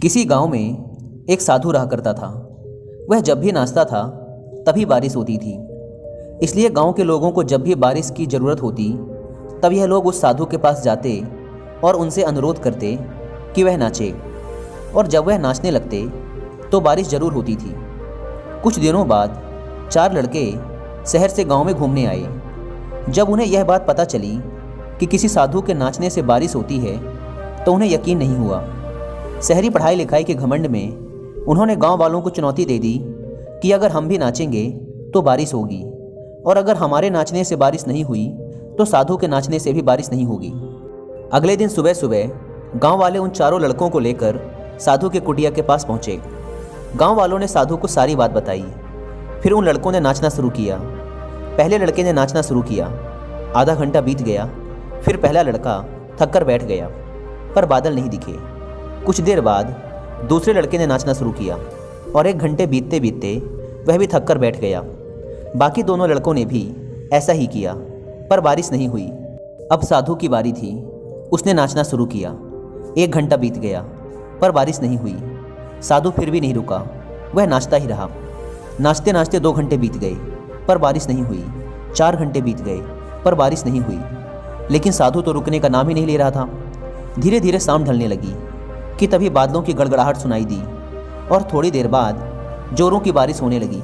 किसी गांव में एक साधु रहा करता था। वह जब भी नाचता था तभी बारिश होती थी। इसलिए गांव के लोगों को जब भी बारिश की ज़रूरत होती तब यह लोग उस साधु के पास जाते और उनसे अनुरोध करते कि वह नाचे, और जब वह नाचने लगते तो बारिश ज़रूर होती थी। कुछ दिनों बाद 4 लड़के शहर से गांव में घूमने आए। जब उन्हें यह बात पता चली कि किसी साधु के नाचने से बारिश होती है तो उन्हें यकीन नहीं हुआ। शहरी पढ़ाई लिखाई के घमंड में उन्होंने गांव वालों को चुनौती दे दी कि अगर हम भी नाचेंगे तो बारिश होगी, और अगर हमारे नाचने से बारिश नहीं हुई तो साधु के नाचने से भी बारिश नहीं होगी। अगले दिन सुबह सुबह गांव वाले उन चारों लड़कों को लेकर साधु के कुटिया के पास पहुंचे। गांव वालों ने साधु को सारी बात बताई। फिर उन लड़कों ने नाचना शुरू किया। पहले लड़के ने नाचना शुरू किया। आधा घंटा बीत गया। फिर पहला लड़का थक कर बैठ गया, पर बादल नहीं दिखे। कुछ देर बाद दूसरे लड़के ने नाचना शुरू किया, और 1 घंटे बीतते बीतते वह भी थक कर बैठ गया। बाकी दोनों लड़कों ने भी ऐसा ही किया, पर बारिश नहीं हुई। अब साधु की बारी थी। उसने नाचना शुरू किया। 1 घंटा बीत गया, पर बारिश नहीं हुई। साधु फिर भी नहीं रुका, वह नाचता ही रहा। नाचते नाचते 2 घंटे बीत गए, पर बारिश नहीं हुई। 4 घंटे बीत गए, पर बारिश नहीं हुई। लेकिन साधु तो रुकने का नाम ही नहीं ले रहा था। धीरे धीरे शाम ढलने लगी कि तभी बादलों की गड़गड़ाहट सुनाई दी, और थोड़ी देर बाद जोरों की बारिश होने लगी।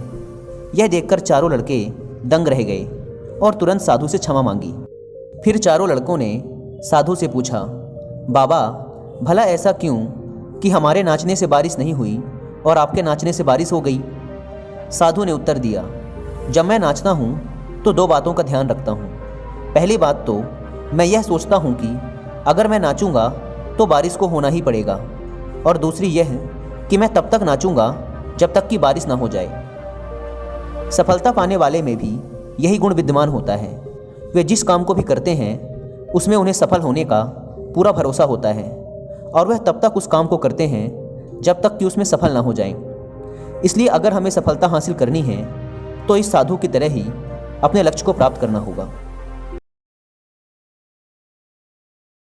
यह देखकर चारों लड़के दंग रह गए और तुरंत साधु से क्षमा मांगी। फिर चारों लड़कों ने साधु से पूछा, बाबा, भला ऐसा क्यों कि हमारे नाचने से बारिश नहीं हुई और आपके नाचने से बारिश हो गई? साधु ने उत्तर दिया, जब मैं नाचता हूँ तो 2 बातों का ध्यान रखता हूँ। पहली बात तो मैं यह सोचता हूँ कि अगर मैं नाचूंगा तो बारिश को होना ही पड़ेगा, और दूसरी यह कि मैं तब तक नाचूंगा जब तक कि बारिश ना हो जाए। सफलता पाने वाले में भी यही गुण विद्यमान होता है। वे जिस काम को भी करते हैं उसमें उन्हें सफल होने का पूरा भरोसा होता है, और वह तब तक उस काम को करते हैं जब तक कि उसमें सफल ना हो जाएं। इसलिए अगर हमें सफलता हासिल करनी है तो इस साधु की तरह ही अपने लक्ष्य को प्राप्त करना होगा।